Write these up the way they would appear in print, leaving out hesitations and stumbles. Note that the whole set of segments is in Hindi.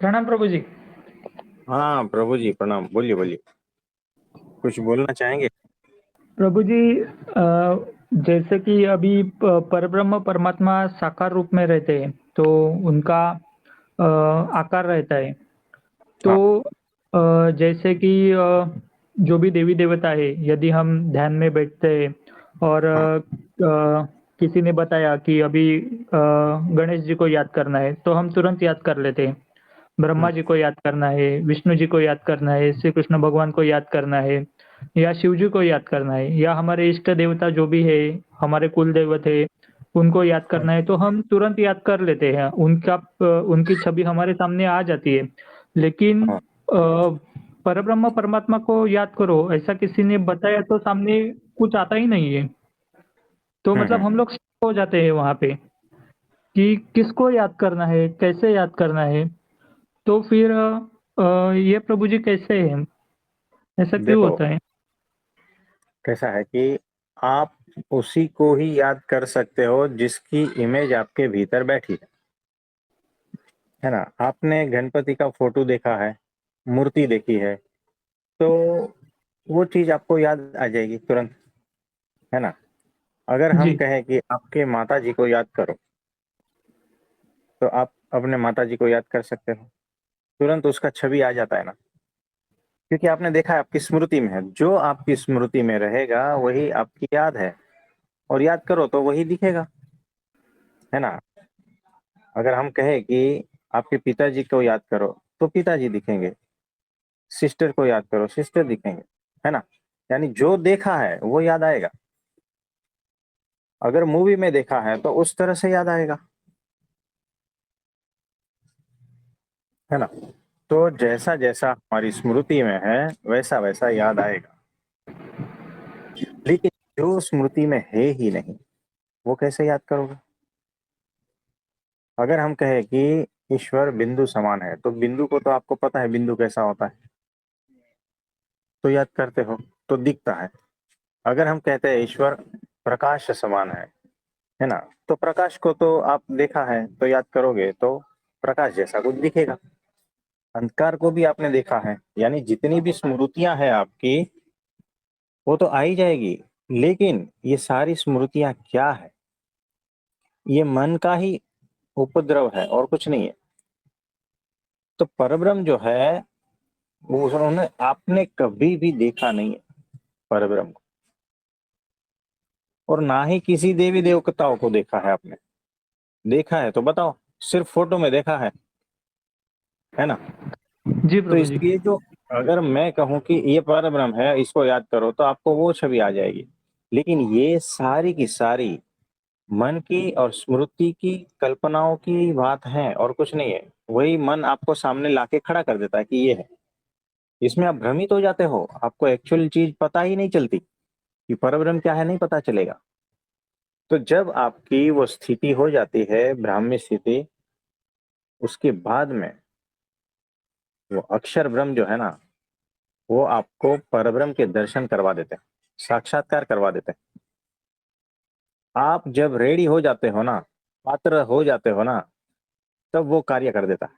प्रणाम प्रभु जी। हाँ प्रभु जी प्रणाम। बोलिए बोलिए, कुछ बोलना चाहेंगे? प्रभु जी, जैसे कि अभी परब्रह्म परमात्मा साकार रूप में रहते हैं, तो उनका आकार रहता है। तो हाँ। जैसे कि जो भी देवी देवता है, यदि हम ध्यान में बैठते हैं और हाँ। किसी ने बताया कि अभी गणेश जी को याद करना है, तो हम तुरंत याद कर लेते हैं। ब्रह्मा हम्म, जी को याद करना है, विष्णु जी को याद करना है, श्री कृष्ण भगवान को याद करना है, या शिव जी को याद करना है, या हमारे इष्ट देवता जो भी है, हमारे कुल देवत है, उनको याद हाँ, करना है, तो हम तुरंत याद कर लेते हैं। उनकी छवि हमारे सामने आ जाती है। लेकिन हाँ। परब्रह्म परमात्मा को याद करो, ऐसा किसी ने बताया तो सामने कुछ आता ही नहीं है। तो मतलब हम हम्म। लोग हो जाते हैं वहां पे कि किसको याद करना है, कैसे याद करना है। तो फिर ये प्रभु जी कैसे हैं? ऐसा क्यों देखो, होता है? कैसा है कि आप उसी को ही याद कर सकते हो जिसकी इमेज आपके भीतर बैठी है ना। आपने गणपति का फोटो देखा है, मूर्ति देखी है, तो वो चीज आपको याद आ जाएगी तुरंत, है ना। अगर हम जी, कहें कि आपके माता जी को याद करो, तो आप अपने माता जी को याद कर सकते हो, तुरंत उसका छवि आ जाता है ना। क्योंकि आपने देखा है, आपकी स्मृति में है, जो आपकी स्मृति में रहेगा वही आपकी याद है। और याद करो तो वही दिखेगा, है ना। अगर हम कहें कि आपके पिताजी को याद करो, तो पिताजी दिखेंगे। सिस्टर को याद करो, सिस्टर दिखेंगे, है ना। यानी जो देखा है वो याद आएगा। अगर मूवी में देखा है तो उस तरह से याद आएगा, है ना। तो जैसा जैसा हमारी स्मृति में है वैसा वैसा याद आएगा। लेकिन जो स्मृति में है ही नहीं, वो कैसे याद करोगे? अगर हम कहें कि ईश्वर बिंदु समान है, तो बिंदु को तो आपको पता है बिंदु कैसा होता है, तो याद करते हो, तो दिखता है। अगर हम कहते हैं ईश्वर प्रकाश समान है ना, तो प्रकाश को तो आप देखा है तो याद करोगे तो प्रकाश जैसा कुछ दिखेगा। अंधकार को भी आपने देखा है, यानी जितनी भी स्मृतियां हैं आपकी, वो तो आ ही जाएगी। लेकिन ये सारी स्मृतियां क्या है? ये मन का ही उपद्रव है और कुछ नहीं है। तो परब्रह्म जो है, वो उन्होंने आपने कभी भी देखा नहीं है परब्रह्म को, और ना ही किसी देवी देवताओं को देखा है आपने। देखा है तो बताओ, सिर्फ फोटो में देखा है ना। जी तो प्रभु जी। इसलिए जो, अगर मैं कहूँ कि ये परब्रह्म है, इसको याद करो, तो आपको वो छवि आ जाएगी। लेकिन ये सारी की सारी मन की और स्मृति की कल्पनाओं की बात है और कुछ नहीं है। वही मन आपको सामने लाके खड़ा कर देता है कि ये है। इसमें आप भ्रमित हो जाते हो, आपको एक्चुअल चीज पता ही नहीं चलती कि परब्रह्म क्या है, नहीं पता चलेगा। तो जब आपकी वो स्थिति हो जाती है, ब्राह्मी स्थिति, उसके बाद में वो अक्षर ब्रह्म जो है ना, वो आपको परब्रह्म के दर्शन करवा देते हैं, साक्षात्कार करवा देते हैं। आप जब रेडी हो जाते हो ना, पात्र हो जाते हो ना, तब वो कार्य कर देता है।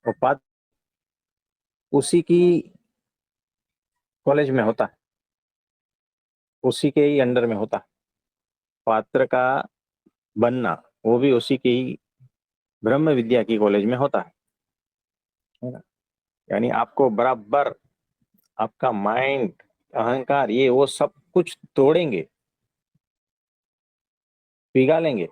वो पात्र उसी की कॉलेज में होता है, उसी के ही अंडर में होता है। पात्र का बनना वो भी उसी की ही ब्रह्म विद्या की कॉलेज में होता है ना। यानी आपको बराबर आपका माइंड, अहंकार, ये वो सब कुछ तोड़ेंगे, पिघालेंगे,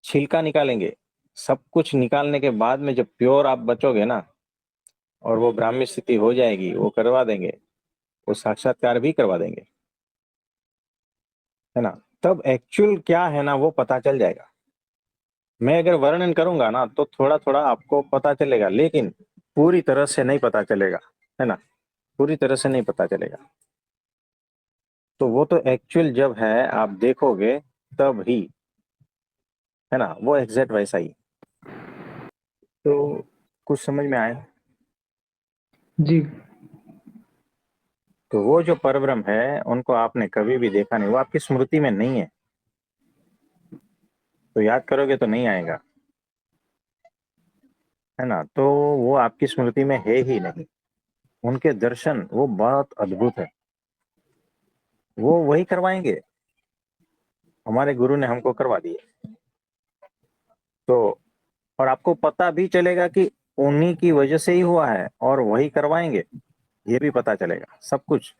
छिलका निकालेंगे। सब कुछ निकालने के बाद में जब प्योर आप बचोगे ना, और वो ब्राह्मी स्थिति हो जाएगी, वो करवा देंगे, वो साक्षात्कार भी करवा देंगे, है ना। तब एक्चुअल क्या है ना, वो पता चल जाएगा। मैं अगर वर्णन करूंगा ना, तो थोड़ा थोड़ा आपको पता चलेगा, लेकिन पूरी तरह से नहीं पता चलेगा, है ना। पूरी तरह से नहीं पता चलेगा। तो वो तो एक्चुअल जब है आप देखोगे, तब ही, है ना, वो एग्जैक्ट वैसा ही। तो कुछ समझ में आया? जी, तो वो जो परब्रह्म है, उनको आपने कभी भी देखा नहीं, वो आपकी स्मृति में नहीं है, तो याद करोगे तो नहीं आएगा। है ना, तो वो आपकी स्मृति में है ही नहीं। उनके दर्शन वो बहुत अद्भुत है, वो वही करवाएंगे, हमारे गुरु ने हमको करवा दिए। तो और आपको पता भी चलेगा कि उन्हीं की वजह से ही हुआ है और वही करवाएंगे, ये भी पता चलेगा सब कुछ।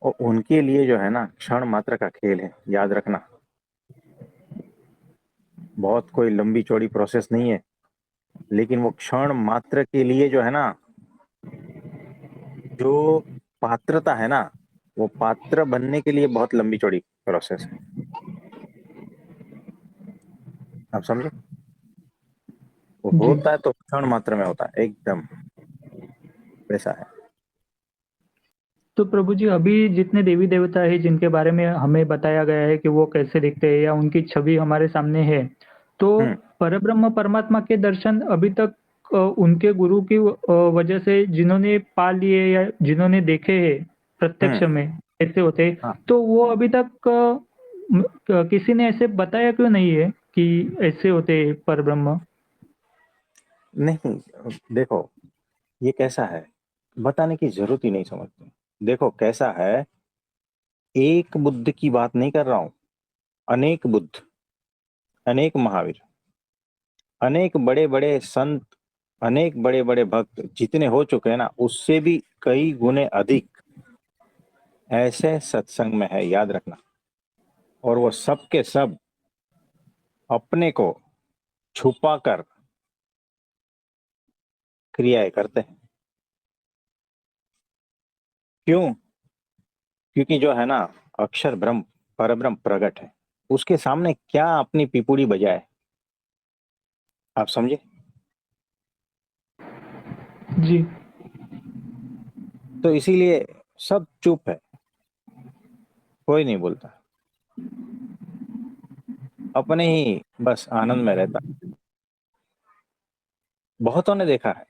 और उनके लिए जो है ना, क्षण मात्र का खेल है, याद रखना। बहुत कोई लंबी चौड़ी प्रोसेस नहीं है, लेकिन वो क्षण मात्र के लिए जो है ना, जो पात्रता है ना, वो पात्र बनने के लिए बहुत लंबी चौड़ी प्रोसेस है। आप समझे? वो जी। होता है तो क्षण मात्र में होता है, एकदम वैसा है। तो प्रभु जी अभी जितने देवी देवता है जिनके बारे में हमें बताया गया है कि वो कैसे दिखते हैं या उनकी छवि हमारे सामने है, तो हम्म। परब्रह्म परमात्मा के दर्शन अभी तक उनके गुरु की वजह से जिन्होंने पा लिए या जिन्होंने देखे हैं प्रत्यक्ष हम्म। में ऐसे होते हैं, हाँ। तो वो अभी तक किसी ने ऐसे बताया क्यों नहीं है कि ऐसे होते हैं परब्रह्म? नहीं, देखो, ये कैसा है, बताने की जरूरत ही नहीं समझते। देखो कैसा है, एक बुद्ध की बात नहीं कर रहा हूं, अनेक बुद्ध, अनेक महावीर, अनेक बड़े बड़े संत, अनेक बड़े बड़े भक्त जितने हो चुके हैं ना, उससे भी कई गुने अधिक ऐसे सत्संग में है, याद रखना। और वो सब के सब अपने को छुपा कर क्रियाएं करते हैं। क्यों? क्योंकि जो है ना, अक्षर ब्रह्म, परब्रह्म प्रगट है, उसके सामने क्या अपनी पिपुड़ी बजाए। आप समझे? जी। तो इसीलिए सब चुप है, कोई नहीं बोलता, अपने ही बस आनंद में रहता। बहुतों ने देखा है,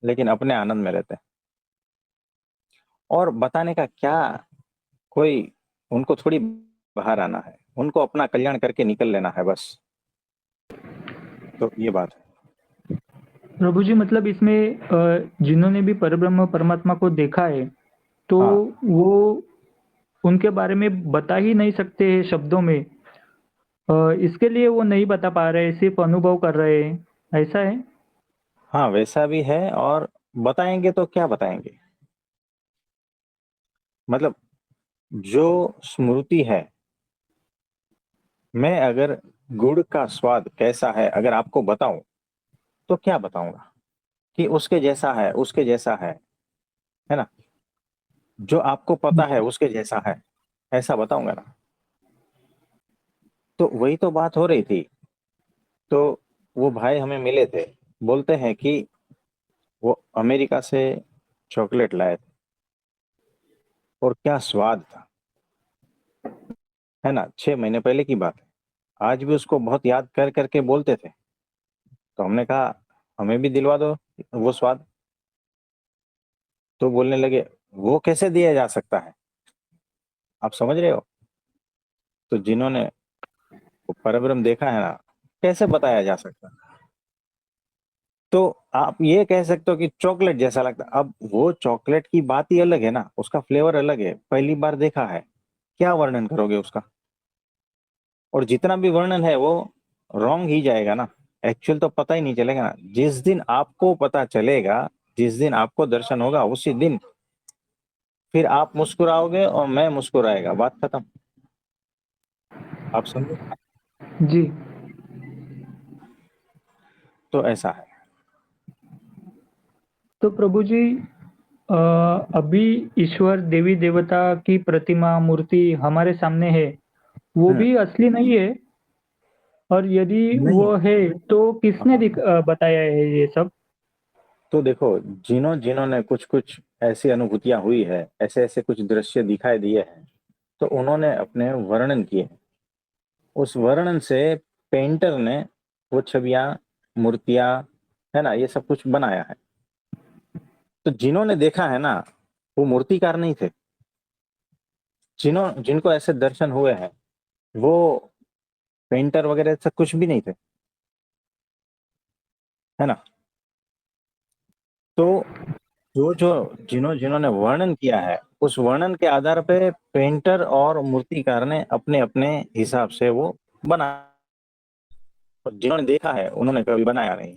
लेकिन अपने आनंद में रहते हैं। और बताने का क्या, कोई, उनको थोड़ी बाहर आना है, उनको अपना कल्याण करके निकल लेना है बस। तो ये बात है। प्रभु जी मतलब इसमें जिन्होंने भी परब्रह्म परमात्मा को देखा है, तो हाँ। वो उनके बारे में बता ही नहीं सकते हैं शब्दों में। इसके लिए वो नहीं बता पा रहे, सिर्फ अनुभव कर रहे हैं, ऐसा है? हाँ, वैसा भी है। और बताएंगे तो क्या बताएंगे, मतलब जो स्मृति है, मैं अगर गुड़ का स्वाद कैसा है अगर आपको बताऊं, तो क्या बताऊंगा कि उसके जैसा है, उसके जैसा है ना? जो आपको पता है उसके जैसा है, ऐसा बताऊंगा ना? तो वही तो बात हो रही थी। तो वो भाई हमें मिले थे, बोलते हैं कि वो अमेरिका से चॉकलेट लाए थे, और क्या स्वाद था, है ना? 6 महीने पहले की बात है, आज भी उसको बहुत याद कर करके बोलते थे। तो हमने कहा हमें भी दिलवा दो वो स्वाद। तो बोलने लगे वो कैसे दिया जा सकता है, आप समझ रहे हो? तो जिन्होंने वो परब्रह्म देखा है ना, कैसे बताया जा सकता है? तो आप ये कह सकते हो कि चॉकलेट जैसा लगता है। अब वो चॉकलेट की बात ही अलग है ना, उसका फ्लेवर अलग है, पहली बार देखा है, क्या वर्णन करोगे उसका? और जितना भी वर्णन है वो रॉन्ग ही जाएगा ना, एक्चुअल तो पता ही नहीं चलेगा ना। जिस दिन आपको पता चलेगा, जिस दिन आपको दर्शन होगा, उसी दिन फिर आप मुस्कुराओगे और मैं मुस्कुराएगा, बात खत्म। आप समझे? जी। तो ऐसा है। तो प्रभु जी अ, अभी ईश्वर देवी देवता की प्रतिमा मूर्ति हमारे सामने है, वो हम्म। भी असली नहीं है? और यदि वो नहीं। है तो किसने हाँ, बताया है ये सब? तो देखो, जिन्होंने कुछ कुछ ऐसी अनुभूतियां हुई है, ऐसे ऐसे कुछ दृश्य दिखाई दिए हैं, तो उन्होंने अपने वर्णन किए। उस वर्णन से पेंटर ने वो छवियां, मूर्तियां, है ना, ये सब कुछ बनाया है। तो जिन्होंने देखा है ना, वो मूर्तिकार नहीं थे। जिनको ऐसे दर्शन हुए हैं, वो पेंटर वगैरह सब कुछ भी नहीं थे। है ना। तो जो जो जिन्होंने वर्णन किया है, उस वर्णन के आधार पे पेंटर और मूर्तिकार ने अपने अपने हिसाब से वो बना, और जिन्होंने देखा है उन्होंने कभी बनाया नहीं।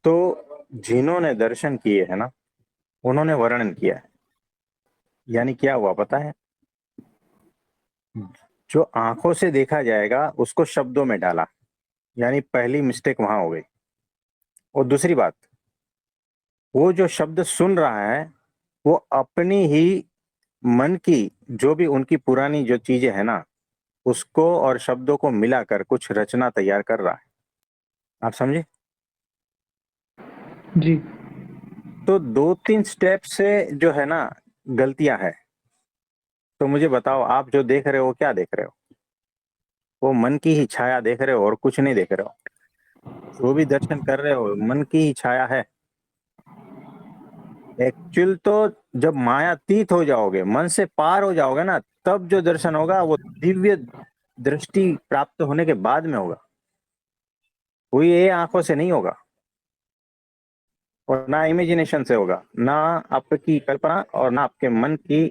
तो जिन्होंने दर्शन किए है ना, उन्होंने वर्णन किया है। यानी क्या हुआ पता है, जो आंखों से देखा जाएगा उसको शब्दों में डाला, यानी पहली मिस्टेक वहां हो गई। और दूसरी बात, वो जो शब्द सुन रहा है वो अपनी ही मन की, जो भी उनकी पुरानी जो चीजें है ना, उसको और शब्दों को मिलाकर कुछ रचना तैयार कर रहा है। आप समझे। जी। तो 2-3 स्टेप से जो है ना गलतियां है। तो मुझे बताओ, आप जो देख रहे हो क्या देख रहे हो? वो मन की ही छाया देख रहे हो और कुछ नहीं देख रहे हो। जो भी दर्शन कर रहे हो मन की ही छाया है। एक्चुअल तो जब मायातीत हो जाओगे, मन से पार हो जाओगे ना, तब जो दर्शन होगा वो दिव्य दृष्टि प्राप्त होने के बाद में होगा। कोई ये आंखों से नहीं होगा, और ना इमेजिनेशन से होगा, ना आपकी कल्पना और ना आपके मन की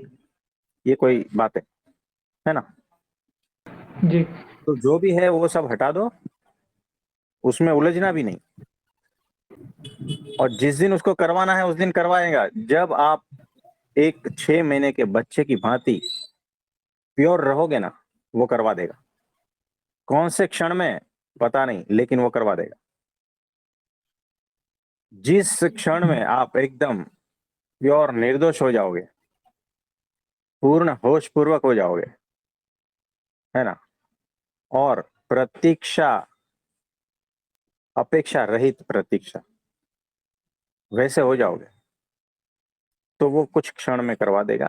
ये कोई बात है ना। जी। तो जो भी है वो सब हटा दो, उसमें उलझना भी नहीं। और जिस दिन उसको करवाना है उस दिन करवाएगा, जब आप एक 6 महीने के बच्चे की भांति प्योर रहोगे ना, वो करवा देगा। कौन से क्षण में पता नहीं, लेकिन वो करवा देगा। जिस क्षण में आप एकदम प्योर निर्दोष हो जाओगे, पूर्ण होश पूर्वक हो जाओगे, है ना, और प्रतीक्षा, अपेक्षा रहित प्रतीक्षा, वैसे हो जाओगे, तो वो कुछ क्षण में करवा देगा।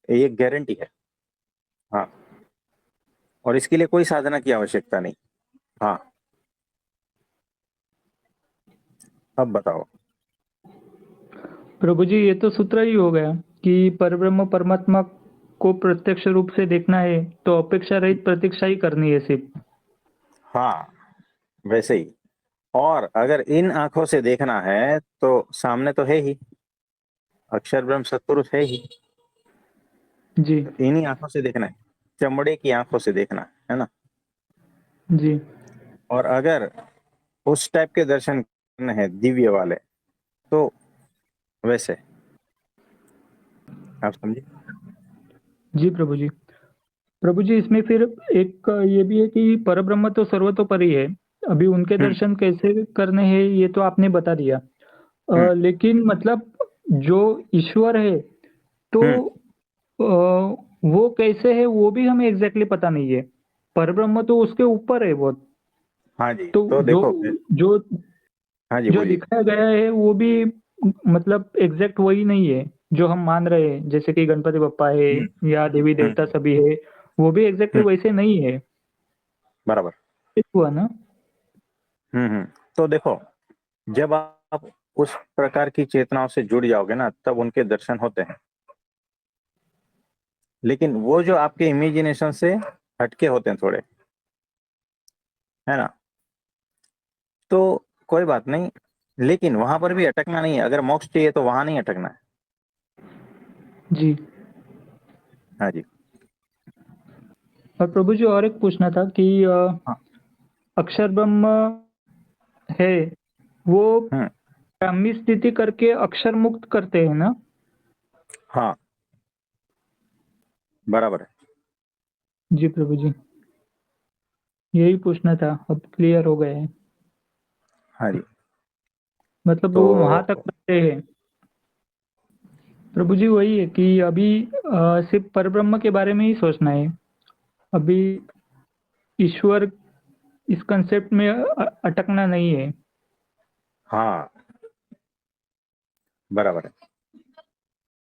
ये गारंटी है। हाँ। और इसके लिए कोई साधना की आवश्यकता नहीं। हाँ। अब बताओ। प्रभु जी, ये तो सूत्र ही हो गया कि परब्रह्म परमात्मा को प्रत्यक्ष रूप से देखना है तो अपेक्षा रहित प्रतीक्षा ही करनी है सिर्फ। हाँ, वैसे ही। और अगर इन आंखों से देखना है तो सामने तो है ही, अक्षर ब्रह्म सत्पुरुष है ही। जी। तो इन्हीं आंखों से देखना है, चमड़े की आंखों से देखना है ना। जी। और अगर उस टाइप के दर्शन करने हैं दिव्य वाले, तो वैसे, आप समझे। जी प्रभु जी। प्रभु जी, इसमें फिर एक ये भी है कि परब्रह्म तो सर्वतोपरि है। अभी उनके हम्म। दर्शन कैसे करने हैं ये तो आपने बता दिया। हम्म। लेकिन मतलब जो ईश्वर है तो हम्म। वो कैसे है वो भी हमें एग्जैक्टली पता नहीं है। परब्रह्म तो उसके ऊपर है बहुत। हाँ जी, तो तो जो देखो। जो हाँ जी, जो बोलिए। दिखाया गया है वो भी मतलब एग्जैक्ट वही नहीं है जो हम मान रहे हैं, जैसे कि गणपति बप्पा है हम्म। या देवी देवता हम्म। सभी है, वो भी एग्जैक्टली हम्म। वैसे नहीं है। बराबर। ठीक हुआ ना? हम्म। तो देखो, जब आप उस प्रकार की चेतनाओं से जुड़ जाओगे ना, तब उनके दर्शन होते हैं। लेकिन वो जो आपके इमेजिनेशन से हटके होते हैं थोड़े, है ना, तो कोई बात नहीं। लेकिन वहां पर भी अटकना नहीं है। अगर मोक्ष चाहिए तो वहां नहीं अटकना है। जी। हाँ जी। और प्रभु जी, और एक पूछना था कि हाँ। अक्षर ब्रह्म है वो हम्म। ब्राह्मी स्थिति करके अक्षर मुक्त करते हैं ना? हाँ, बराबर है। जी प्रभु जी, यही पूछना था, अब क्लियर हो गया है। हाँ जी। मतलब तो वो वहां तक करते हैं। प्रभु जी, वही है कि अभी सिर्फ परब्रह्म के बारे में ही सोचना है। अभी ईश्वर इस कंसेप्ट में अटकना नहीं है। हाँ, बराबर है।